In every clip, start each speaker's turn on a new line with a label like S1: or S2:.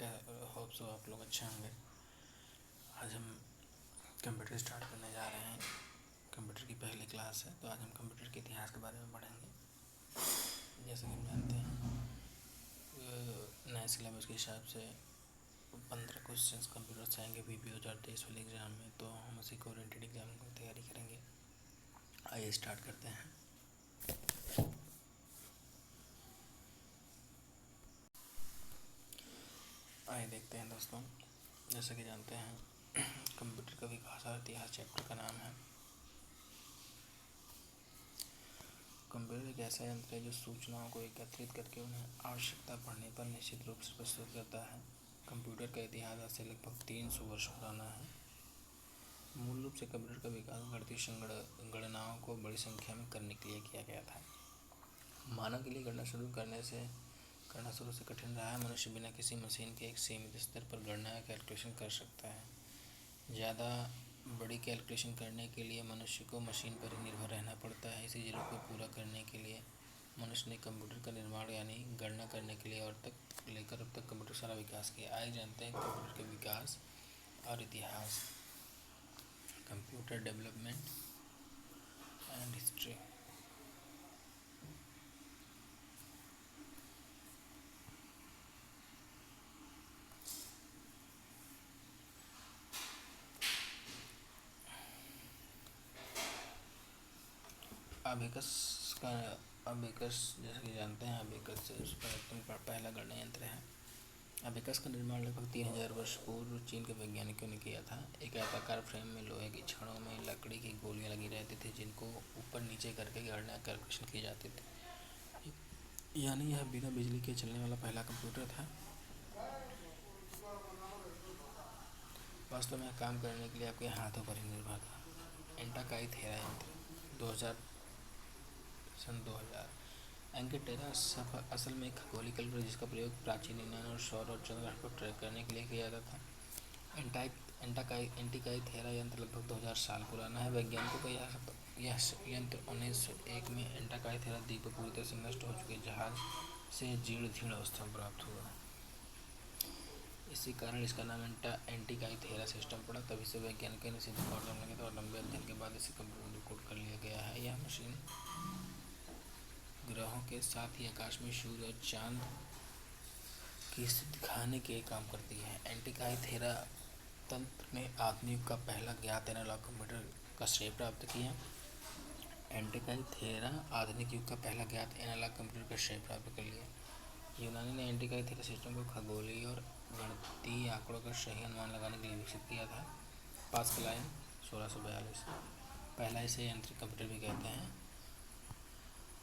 S1: Hope so आप लोग अच्छे होंगे। आज हम कंप्यूटर स्टार्ट करने जा रहे हैं। कंप्यूटर की पहली क्लास है, तो आज हम कंप्यूटर के इतिहास के बारे में पढ़ेंगे। जैसे कि हम जानते हैं नए सिलेबस के हिसाब से 15 क्वेश्चंस कंप्यूटर से आएंगे VP 2023 वाले एग्ज़ाम में, तो हम उसी को ओरिएंटेड एग्ज़ाम की तैयारी करेंगे। आइए स्टार्ट करते हैं। आइए देखते हैं दोस्तों, जैसे कि जानते हैं कंप्यूटर का विकास और इतिहास चैप्टर का नाम है। कंप्यूटर एक ऐसा यंत्र है जो सूचनाओं को एकत्रित करके उन्हें आवश्यकता पड़ने पर निश्चित रूप से प्रस्तुत करता है। कंप्यूटर का इतिहास आज से लगभग 300 वर्ष पुराना है। मूल रूप से कंप्यूटर का विकास गणितीय गणनाओं को बड़ी संख्या में करने के लिए किया गया था। मानव के लिए गणना शुरू से कठिन रहा है। मनुष्य बिना किसी मशीन के एक सीमित स्तर पर गणना या कैलकुलेशन कर सकता है। ज़्यादा बड़ी कैलकुलेशन करने के लिए मनुष्य को मशीन पर ही निर्भर रहना पड़ता है। इसी जरूरत को पूरा करने के लिए मनुष्य ने कंप्यूटर का निर्माण यानी गणना करने के लिए और तक लेकर अब तक कंप्यूटर सारा विकास किया। आइए जानते हैं कंप्यूटर के विकास और इतिहास। Computer development and history. Abacus जैसे कि जानते हैं, अबेकस उसका पहला गणना यंत्र है। अबेकस का निर्माण लगभग 3000 वर्ष पूर्व चीन के वैज्ञानिकों ने किया था। एक आयताकार फ्रेम में लोहे की छड़ों में लकड़ी की गोलियां लगी रहती थी, जिनको ऊपर नीचे करके गणना कैलकुलेशन किए जाते थे। यानी यह बिना बिजली के चलने वाला पहला कंप्यूटर था। वास्तव में काम करने के लिए आपके हाथों पर ही निर्भर था। एंटाकाई-थेरा यंत्र 2000 एंकेटेरा असल में एक खगोलीय कैलकुलेटर जिसका प्रयोग प्राचीन यूनान और सौर और चंद्रमा को ट्रैक करने के लिए किया जाता था। एंटिकाई-थेरा यंत्र लगभग 2000 साल पुराना है। वैज्ञानिकों का यह यंत्र 1901 में एंटिकाई-थेरा द्वीप पर पूरी तरह से नष्ट हो चुके जहाज से जीर्ण अवस्था में प्राप्त हुआ। इसी कारण इसका नाम एंटिकाई-थेरा सिस्टम पड़ा। तभी से वैज्ञानिकों ने इसे रिकॉर्ड करने लगे थे और लंबे अध्ययन के बाद इसे कंप्यूटर में रिकॉर्ड कर लिया गया है। यह मशीन ग्रहों के साथ ही आकाश में सूर्य और चांद की स्थिति दिखाने के काम करती है। एंटिकाई-थेरा तंत्र ने आधुनिक युग का पहला ज्ञात एनालॉग कंप्यूटर का श्रेय प्राप्त किया। एंटिकाई-थेरा आधुनिक युग का पहला ज्ञात एनालॉग कंप्यूटर का श्रेय प्राप्त कर लिया। यूनानी ने एंटिकाई-थेरा सिस्टम को खगोलीय और गणितीय आंकड़ों का सही अनुमान लगाने के लिए विकसित किया था। पास्कल 1642 पहला इसे यांत्रिक कंप्यूटर भी कहते हैं।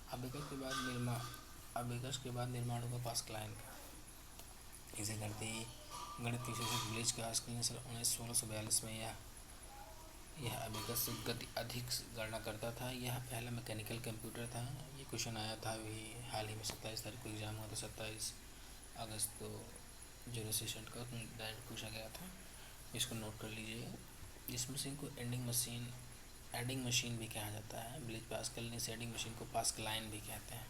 S1: अबेकस के बाद निर्माण हुआ पास्कल का। इसे गणित विशेषज्ञ ब्लेज पास्कल ने 1642 में यह अबेकस से गति अधिक गणना करता था। यह पहला मैकेनिकल कंप्यूटर था। ये क्वेश्चन आया था अभी हाल ही में 27 तारीख को एग्ज़ाम हुआ था। 27 अगस्त को जो सेशन का डायरेक्ट पूछा गया था, इसको नोट कर लीजिए। इस मशीन को एडिंग मशीन भी कहा जाता है। ब्लेज पास्कल ने इस एडिंग मशीन को पास्कलाइन भी कहते हैं।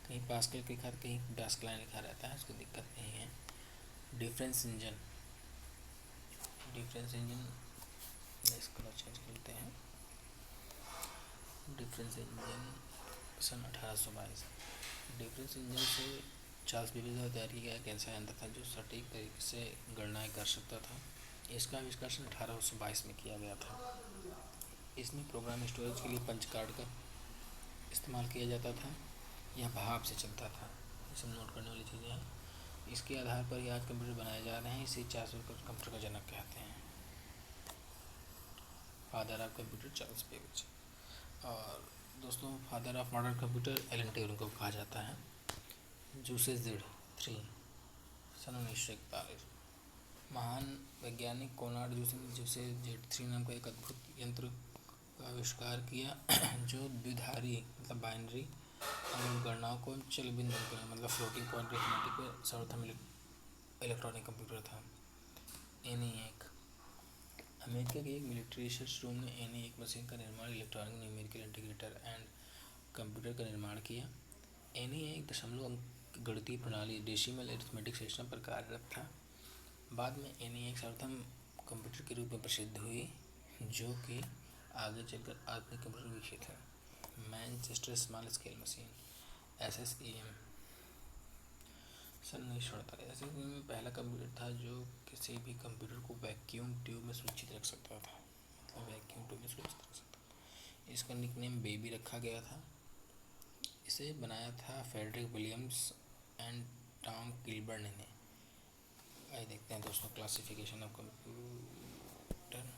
S1: कहीं पास्कल लिखा कहीं पास्कलाइन लिखा रहता है, उसको दिक्कत नहीं है। डिफरेंस इंजन इसको चेंज करते हैं। डिफरेंस इंजन सन 1822। डिफरेंस इंजन से चार्ल्स बेबेज द्वारा तैयार किया गया एक ऐसा यंत्र था जो सटीक तरीके से गणनाएं कर सकता था। इसका आविष्कार सन 1822 में किया गया था। इसमें प्रोग्राम स्टोरेज के लिए पंच कार्ड का इस्तेमाल किया जाता था। यह भाप से चलता था। ये सब नोट करने वाली चीज़ें हैं। इसके आधार पर ही आज कंप्यूटर बनाए जा रहे हैं। इसे चार्ल्स कंप्यूटर का जनक कहते हैं। Father of computer Charles Babbage. और दोस्तों, father of modern computer Alan Turing को कहा जाता है। जूसे Z3 सन 1941। महान वैज्ञानिक कोनार्ड जूसे Z3 नाम का एक अद्भुत यंत्र का आविष्कार किया जो द्विधारी मतलब बाइनरी गणनाओं को चल बिंदु मतलब फ्लोटिंग पॉइंट अरिथमेटिक पर सर्वप्रथम इलेक्ट्रॉनिक कंप्यूटर था। ENIAC अमेरिका के एक मिलिट्री रिसर्च रूम ने ENIAC मशीन का निर्माण electronic numerical integrator and computer का निर्माण किया। ENIAC 0.8 गणितीय प्रणाली डेसिमल अरिथमेटिक सिस्टम पर कार्यरत था। बाद में एनईएक्स प्रथम कंप्यूटर के रूप में प्रसिद्ध हुई, जो कि आगे चलकर आधुनिक कंप्यूटर विकसित है। Manchester small scale machine SSEM सन 1948। SSEM में पहला कंप्यूटर था जो किसी भी कंप्यूटर को वैक्यूम ट्यूब में सुरक्षित रख सकता था, मतलब वैक्यूम ट्यूब में सुरक्षित रख सकता था। इसका निकनेम बेबी रखा गया था। इसे बनाया था Frederick Williams and Tom Gilbert ने। आइए देखते हैं दोस्तों क्लासिफिकेशन ऑफ कंप्यूटर।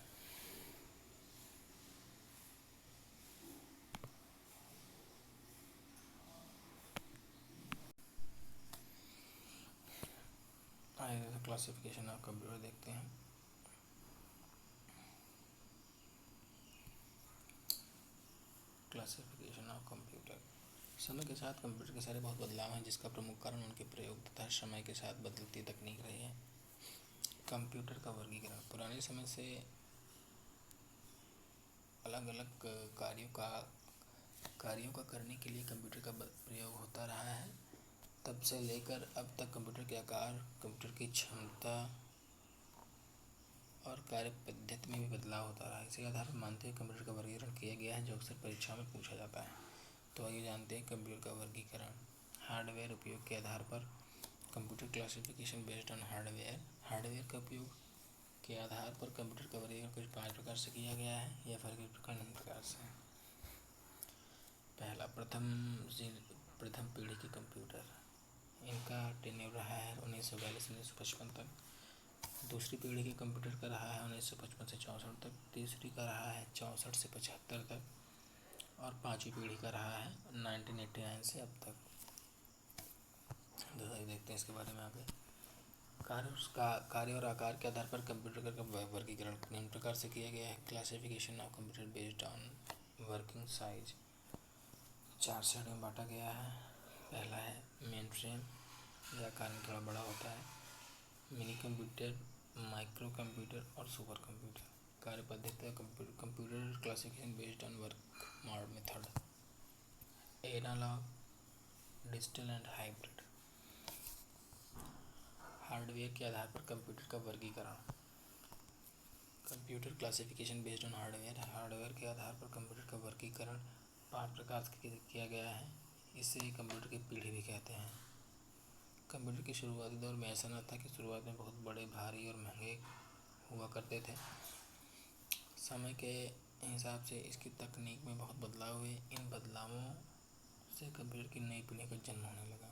S1: आइए क्लासिफिकेशन ऑफ कंप्यूटर देखते हैं। Classification of computer. समय के साथ कंप्यूटर के सारे बहुत बदलाव हैं, जिसका प्रमुख कारण उनके प्रयोग तथा समय के साथ बदलती तकनीक रही है। कंप्यूटर का वर्गीकरण। पुराने समय से अलग अलग कार्यों का करने के लिए कंप्यूटर का प्रयोग होता रहा है। तब से लेकर अब तक कंप्यूटर के आकार, कंप्यूटर की क्षमता और कार्य पद्धति में भी बदलाव होता रहा है। इसी आधार पर मानते हुए कंप्यूटर का वर्गीकरण किया गया है, जो अक्सर परीक्षा में पूछा जाता है। तो आइए जानते हैं कंप्यूटर का वर्गीकरण। हार्डवेयर उपयोग के आधार पर computer classification based on hardware. Hardware का उपयोग के आधार पर कंप्यूटर का वर्गीकरण कुछ 5 प्रकार से किया गया है। यह वर्गीकरण निम्न प्रकार से है। पहला, प्रथम पीढ़ी के कंप्यूटर। इनका टेन्योर रहा है 1942 से 1955 तक। दूसरी पीढ़ी के कंप्यूटर का रहा है 1955 से 64 तक। तीसरी का रहा है 64 से 75 तक। और पांचवी पीढ़ी का रहा है 1989 से अब तक। देखते हैं इसके बारे में आगे। कार्य और आकार के आधार पर कंप्यूटर का वर्गीकरण निम्न प्रकार से किया गया है। Classification of computer based on working size. 4 श्रेणियों में बांटा गया है। पहला है मेन फ्रेम, यह आकार में थोड़ा बड़ा होता है। मिनी कंप्यूटर, माइक्रो कंप्यूटर और सुपर कंप्यूटर। कार्य पद्धति computer classification based on work mode method. Analog, digital and hybrid. Hardware के आधार पर कंप्यूटर का वर्गीकरण। Computer classification based on hardware. Hardware के आधार पर कंप्यूटर का वर्गीकरण 5 प्रकार से किया गया है। इसे कंप्यूटर की पीढ़ी भी कहते हैं। कंप्यूटर के शुरुआती दौर में ऐसा न था कि शुरुआत में बहुत बड़े, भारी और महंगे हुआ करते थे। समय के हिसाब से इसकी तकनीक में बहुत बदलाव हुए। इन बदलावों से कंप्यूटर की नई पीढ़ी का जन्म होने लगा,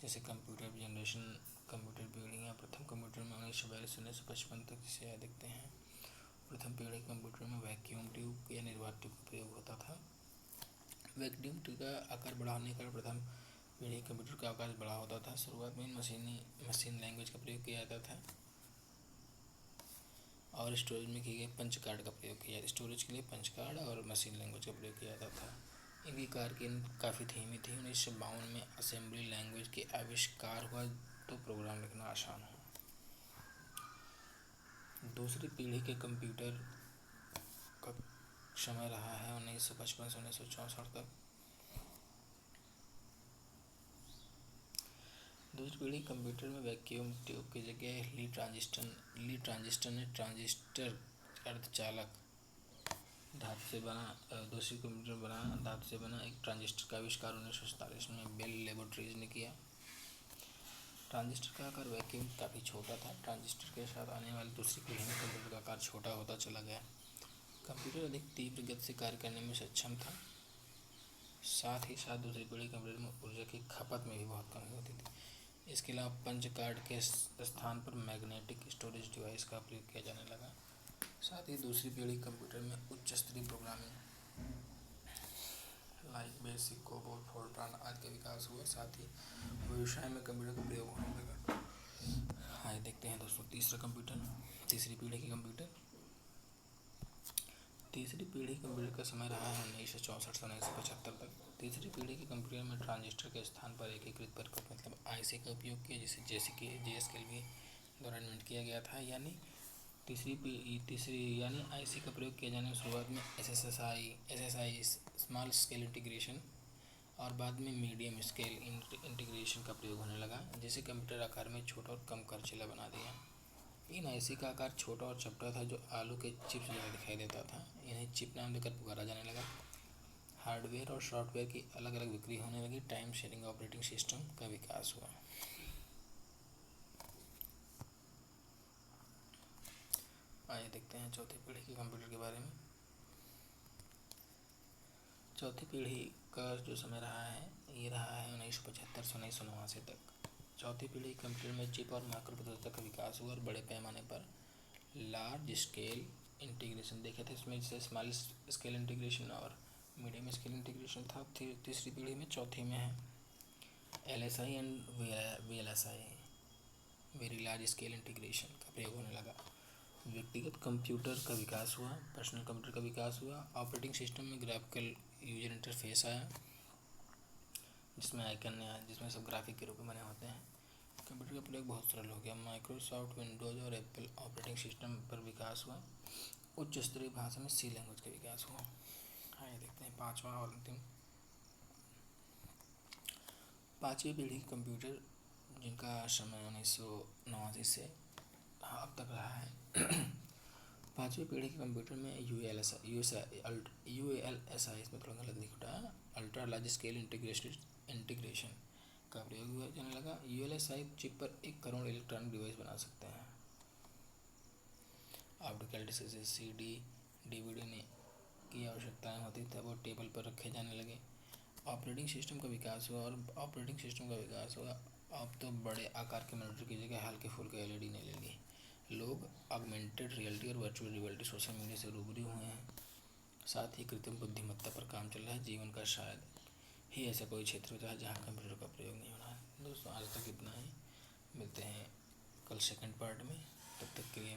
S1: जैसे कंप्यूटर जनरेशन, कंप्यूटर पीढ़ियाँ। प्रथम कंप्यूटर में 1942 से 1955 तक इसे देखते हैं। प्रथम पीढ़ी कंप्यूटर में वैक्यूम ट्यूब या निर्वात ट्यूब का प्रयोग होता था। वैक्यूम ट्यूब का आकार बड़ा होने के कारण प्रथम पीढ़ी कंप्यूटर का आकार बड़ा होता था। शुरुआत में मशीन लैंग्वेज का प्रयोग किया जाता था और स्टोरेज में किए गए पंच कार्ड का प्रयोग किया। स्टोरेज के लिए पंच कार्ड और मशीन लैंग्वेज का प्रयोग किया जाता था। इनकी कारकिर्दी काफ़ी धीमी थी। 1952 में असेंबली लैंग्वेज के आविष्कार हुआ तो प्रोग्राम लिखना आसान हुआ। दूसरी पीढ़ी के कंप्यूटर का समय रहा है 1955 से 1964 तक। दूसरी पीढ़ी कंप्यूटर में वैक्यूम ट्यूब की जगह ली ट्रांजिस्टर ने ट्रांजिस्टर अर्धचालक धातु से बना दूसरी कंप्यूटर बना धातु से बना एक ट्रांजिस्टर का आविष्कार 1947 में बेल लेबोरेटरीज ने किया। ट्रांजिस्टर का आकार वैक्यूम काफ़ी छोटा था। ट्रांजिस्टर के साथ आने वाली दूसरी पीढ़ी में कंप्यूटर का आकार छोटा होता चला गया। कंप्यूटर अधिक तीव्र गति से कार्य करने में सक्षम था। साथ ही साथ दूसरी पीढ़ी कंप्यूटर में ऊर्जा की खपत में भी बहुत कमी होती थी। इसके अलावा पंच कार्ड के स्थान पर मैग्नेटिक स्टोरेज डिवाइस का प्रयोग किया जाने लगा। साथ ही दूसरी पीढ़ी कंप्यूटर में उच्च स्तरीय programming like basic, COBOL, Fortran आदि का विकास हुआ। साथ ही व्यवसाय में कंप्यूटर का प्रयोग होने लगा। आइए देखते हैं दोस्तों तीसरी पीढ़ी के कंप्यूटर। तीसरी पीढ़ी कंप्यूटर का समय रहा है 1964 से 1975 तक। तीसरी पीढ़ी के कंप्यूटर में ट्रांजिस्टर के स्थान पर एकीकृत परिपथ मतलब आईसी का उपयोग किया, जिसे JSKLV द्वारा इन्वेंट किया गया था। यानी आईसी का प्रयोग किए जाने की शुरुआत में SSI स्मॉल स्केल इंटीग्रेशन और बाद में मीडियम स्केल इंटीग्रेशन का प्रयोग होने लगा, जिसे कंप्यूटर आकार में छोटा और कम खर्चीला बना दिया। इन आईसी का आकार छोटा और चपटा था, जो आलू के चिप्स जैसा दिखाई देता था। इन्हें चिप नाम देकर पुकारा जाने लगा। हार्डवेयर और सॉफ्टवेयर की अलग अलग बिक्री होने लगी। टाइम शेयरिंग ऑपरेटिंग सिस्टम का विकास हुआ। आइए देखते हैं चौथी पीढ़ी के कंप्यूटर के बारे में। चौथी पीढ़ी का जो समय रहा है, ये रहा है 1975 से 1989 तक। चौथी पीढ़ी कंप्यूटर में चिप और माइक्रो प्रोसेसर का विकास हुआ और बड़े पैमाने पर लार्ज स्केल इंटीग्रेशन देखे थे। इसमें जैसे स्मॉल स्केल इंटीग्रेशन और मीडियम स्केल इंटीग्रेशन था। तीसरी पीढ़ी में, चौथी में है LSI and VLSI, very large scale integration का प्रयोग होने लगा। व्यक्तिगत कंप्यूटर का विकास हुआ, पर्सनल कंप्यूटर का विकास हुआ। ऑपरेटिंग सिस्टम में ग्राफिकल यूजर इंटरफेस आया, जिसमें आइकन आया, जिसमें सब ग्राफिक के रूप में बने होते हैं। कंप्यूटर का प्रयोग बहुत सरल हो गया। माइक्रोसॉफ्ट विंडोज़ और एप्पल ऑपरेटिंग सिस्टम पर विकास हुआ। उच्च स्तरीय भाषा में C लैंग्वेज का विकास हुआ। आइए देखते हैं पांचवा और अंतिम। पांचवी पीढ़ी के कंप्यूटर, जिनका समय 1989 से अब तक रहा है। पांचवी पीढ़ी के कंप्यूटर में UALSI, इसमें थोड़ा गलत लिखा है, अल्ट्रा लार्ज स्केल इंटीग्रेशन का प्रयोग हुआ जाने लगा। ULSI चिप पर 1 करोड़ इलेक्ट्रॉनिक डिवाइस बना सकते हैं। ऑप्टिकल डिस्क जैसे CD DVD ने की आवश्यकताएं होती, तब वो टेबल पर रखे जाने लगे। ऑपरेटिंग सिस्टम का विकास हुआ, और ऑपरेटिंग सिस्टम का विकास हुआ। अब तो बड़े आकार के मॉनिटर की जगह हल्के फुल्के LED ने ले ली। लोग ऑगमेंटेड रियलिटी और वर्चुअल रियलिटी, सोशल मीडिया से रूबरू हुए हैं। साथ ही कृत्रिम बुद्धिमत्ता पर काम चल रहा है। जीवन का शायद ही ऐसा कोई क्षेत्र होता है जहाँ कंप्यूटर का प्रयोग नहीं हो रहा है। दोस्तों, आज तक इतना ही। मिलते हैं कल सेकंड पार्ट में। तब तक के लिए